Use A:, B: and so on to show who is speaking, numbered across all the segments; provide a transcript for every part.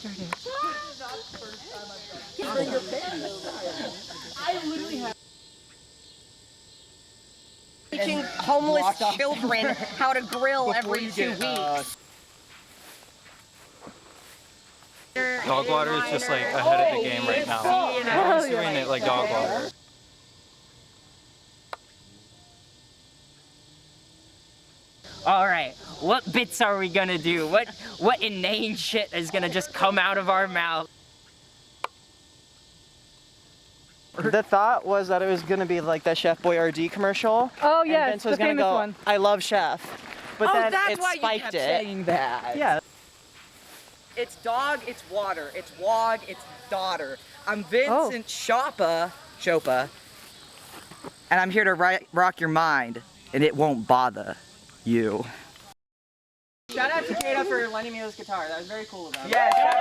A: There it is.
B: I literally have
C: teaching homeless children how to grill every 2 weeks.
D: Dogwater is just like ahead of the game right now. Everyone's doing it like dogwater.
E: All right, what bits are we gonna do? What inane shit is gonna just come out of our mouth?
F: The thought was that it was gonna be like the Chef Boyardee commercial.
A: Oh yes,
F: and Vince was
A: the
F: gonna
A: famous
F: go,
A: one.
F: I love Chef. But then
C: that's
F: it
C: why
F: spiked
C: you kept
F: it.
C: saying that.
F: Yeah.
C: It's dog, it's water, it's wog, it's daughter. I'm Vincent Chopa, and I'm here to rock your mind, and it won't bother you.
F: Shout out to Kata for lending me this guitar. That was very cool of them.
C: Yeah, shout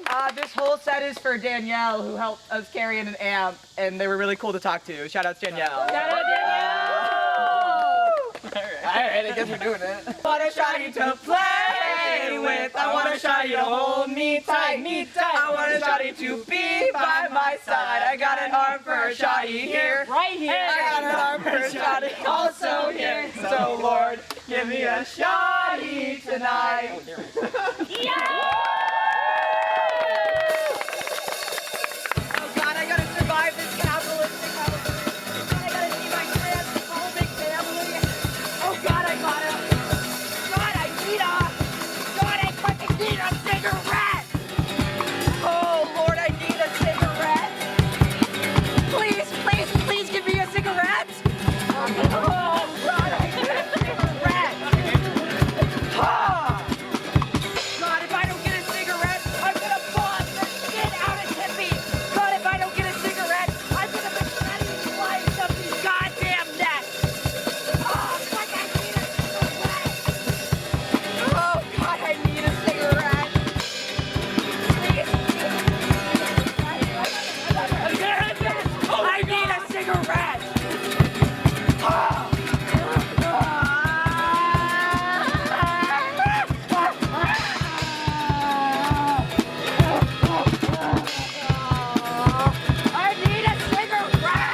C: out. This whole set is for Danielle, who helped us carry in an amp, and they were really cool to talk to. Shout out to Danielle.
A: Shout out Danielle!
C: Alright, I guess we're doing it. I want a shawty to play with. I want a shawty to hold me tight. I want a shawty to be by my side. I got an arm for a shawty here.
E: Right here.
C: I got an arm for a shawty also here. So Lord, give me a shawty tonight. Oh God, I gotta survive this capitalistic house. I gotta see my transphobic family. Oh God, I gotta. God, I fucking need a cigarette. Oh Lord, I need a cigarette. Please give me a cigarette. Oh God, I need a cigarette. Ah. God, if I don't get a cigarette, I'm gonna boss the shit out of Tippy. God, if I don't get a cigarette, I'm gonna be cutting slice of these goddamn necks. Oh, fuck, I need a cigarette. Oh, God, I need a cigarette. Please. I need a cigarette. Oh. I need a cigarette!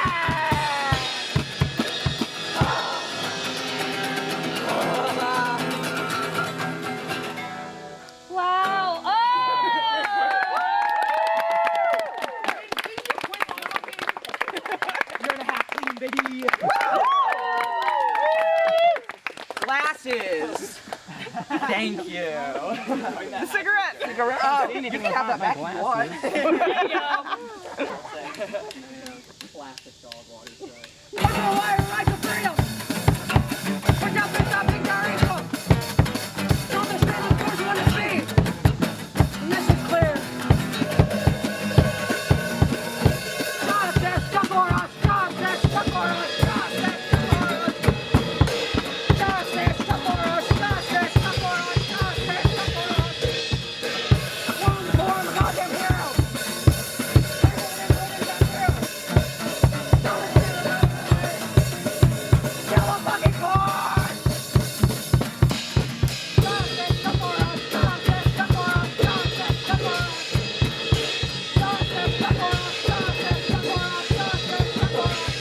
A: Wow!
C: Glasses! Thank you. The cigarette! Oh, you can have that back if you want.
E: There you go.
F: Plastic dogwater.
C: Look at the wire, right to freedom! Pick up this up, big ankle! Don't the straight of course you want to see! And this is clear. Justice, stuck on us! Justice, stuck on us! Justice, stuck on us! Justice, stuck on us! Justice, stuck on us! Justice, stuck on us! One born goddamn hero! Kill a fucking car! Justice, stuck on us! Justice, stuck on us! Justice, stuck on us! Justice, stuck on us! Justice, stuck on us! Justice, stuck on us!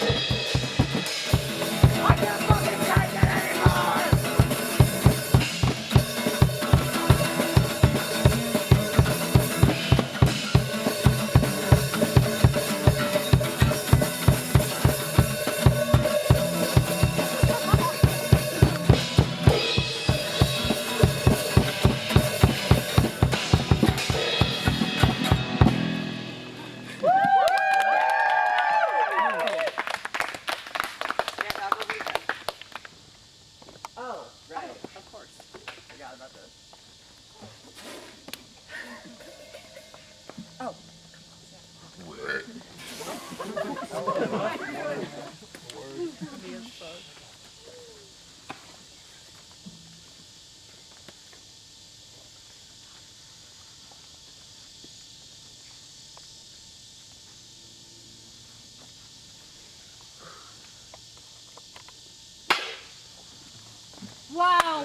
C: I can't fucking take it anymore! Oh, right, of course. Forgot about this. Oh.
A: Wow!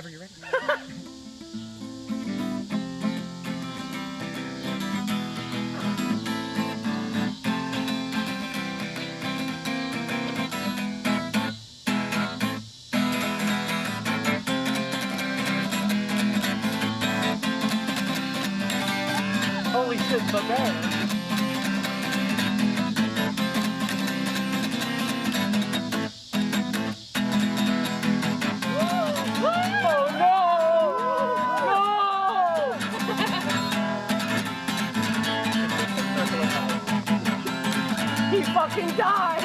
E: Whenever you're ready.
F: Holy shit, the bear.
C: He fucking died!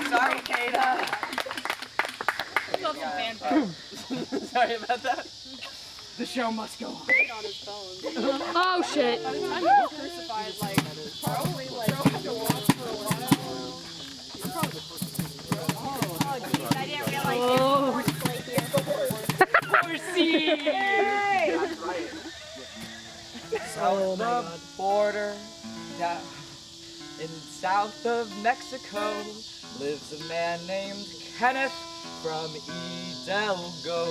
F: Sorry, Kata. Sorry about that. The show must go on.
A: Oh shit.
F: South the border, down in south of Mexico, lives a man named Kenneth from Hidalgo.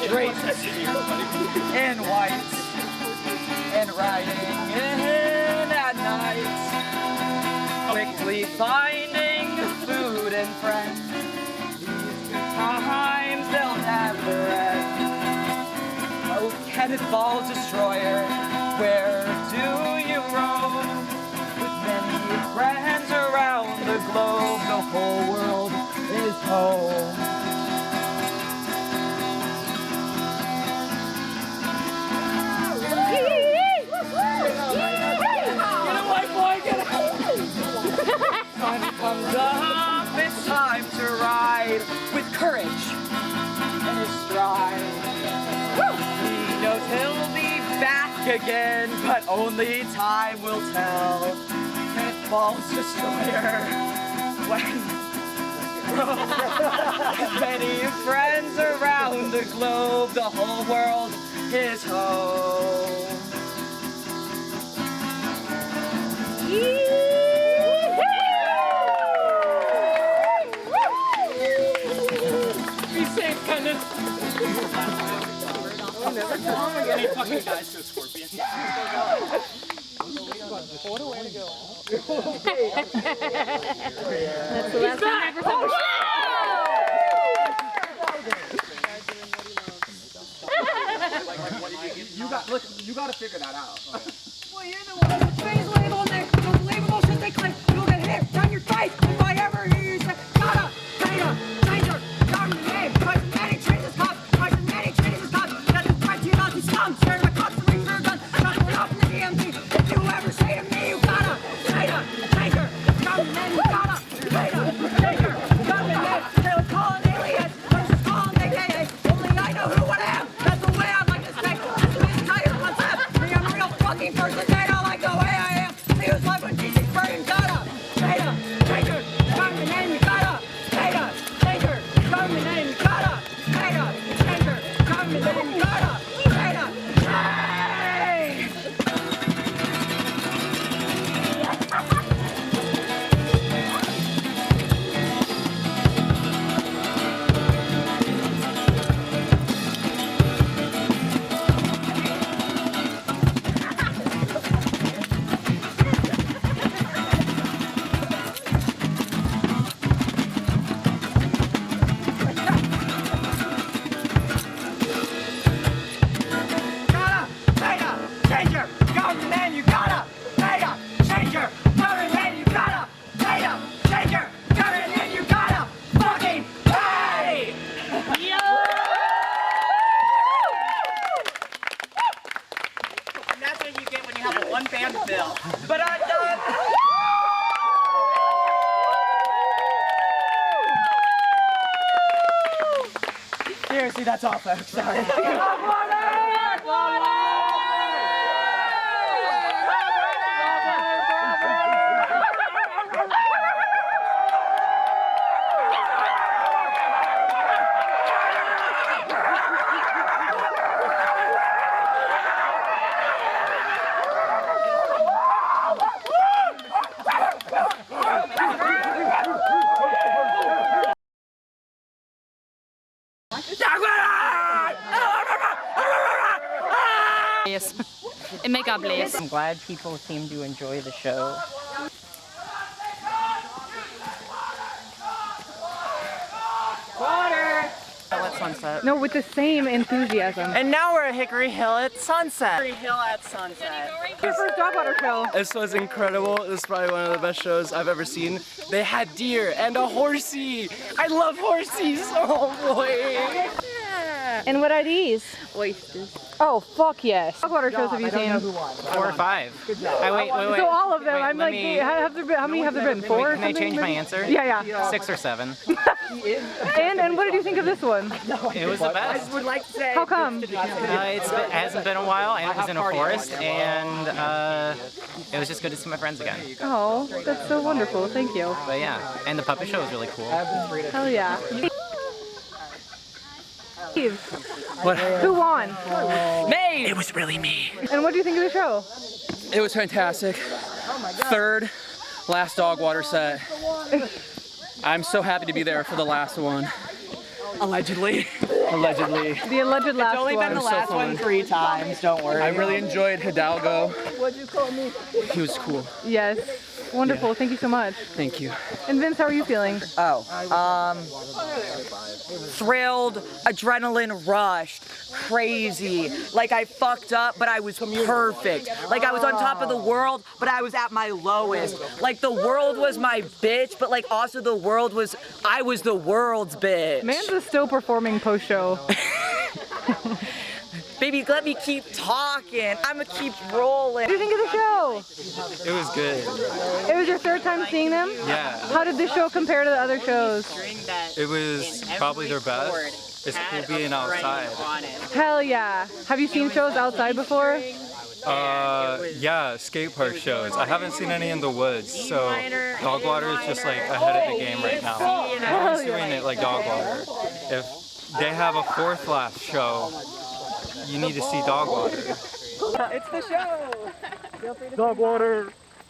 F: Draped in white and riding in at night, quickly finding food and friends. These good times, they'll never end. Oh, Kenneth Ball Destroyer, where do you roam? With many friends around the globe, the whole world is home. Sun comes up, it's time to ride with courage in his stride. He knows he'll be back again, but only time will tell. Kenneth Ball's Destroyer, when many friends around the globe, the whole world is home.
E: Be safe, Kenneth. Any fucking dies to a scorpion.
A: That's the last time I ever felt
F: You gotta figure that out.
C: Well, you're the one with the face label and those label shit they claim. You'll get hit on your face if I ever hear you say, gotta, danger, down the game. Twice as many changes cops, twice as many changes cops. That's a threat to you Nazi scum. Staring at cops to reach for a gun. Not going up in the DMV. If you ever say to me, you gotta, danger, down the name, you gotta, danger, down the name. They would call an alias, let's just call them AKA. Only I know who I am. That's the way I'd like to say. That's the entire concept. Me, I'm a real fucking person. They don't like the way I
F: That's all, folks. Sorry.
A: Yes. It make up blaze.
E: I'm glad people seem to enjoy the show. At sunset.
B: No, with the same enthusiasm.
F: And now we're at Hickory Hill at sunset. Hickory Hill at sunset.
B: Your first dogwater show.
G: This was incredible. This is probably one of the best shows I've ever seen. They had deer and a horsey. I love horsies. Oh boy.
B: And what are these?
A: Oysters.
B: Oh, fuck yes. Dogwater shows have you seen?
D: 4 or 5. Wait.
B: So all of them.
D: Wait,
B: I'm
D: let
B: like,
D: me-
B: how many have there been? 4 or
D: Can I
B: something?
D: change my answer?
B: Yeah.
D: 6 or 7.
B: And what did you think of this one?
D: It was the best.
F: Would like to say.
B: How come?
D: It hasn't been a while, and it was in a forest, and it was just good to see my friends again.
B: Oh, that's so wonderful. Thank you.
D: But yeah, and the puppet show was really cool.
B: Hell yeah. Steve,
G: What?
B: who won?
F: Me!
G: It was really me.
B: And what do you think of the show?
G: It was fantastic. Third, last dogwater set. I'm so happy to be there for the last one.
F: Allegedly.
G: Allegedly.
B: The alleged last
F: It's only
B: one.
F: been the
G: so
F: last
G: fun.
F: one 3 times, don't worry.
G: I really enjoyed Hidalgo.
B: What'd you call me?
G: He was cool.
B: Yes. Wonderful.
G: Yeah.
B: Thank you so much.
G: Thank you.
B: And Vince, how are you feeling?
F: Thrilled, adrenaline rushed, crazy. Like I fucked up, but I was perfect. Like I was on top of the world, but I was at my lowest. Like the world was my bitch, but like also the world was, I was the world's bitch.
B: Man's still performing post-show.
F: Baby, let me keep talking. I'ma keep rolling.
B: What do you think of the show?
D: It was good.
B: It was your third time seeing them?
D: Yeah,
B: How did this show compare to the other shows?
D: it was probably their best. It's cool being outside.
B: Hell yeah. Have you seen shows outside before?
D: Yeah, skate park shows. I haven't seen any in the woods, so dogwater is just like ahead of the game right now. Everyone's doing it like dogwater. If they have a 4th last show, you need to see dogwater.
F: It's the show.
G: Dogwater.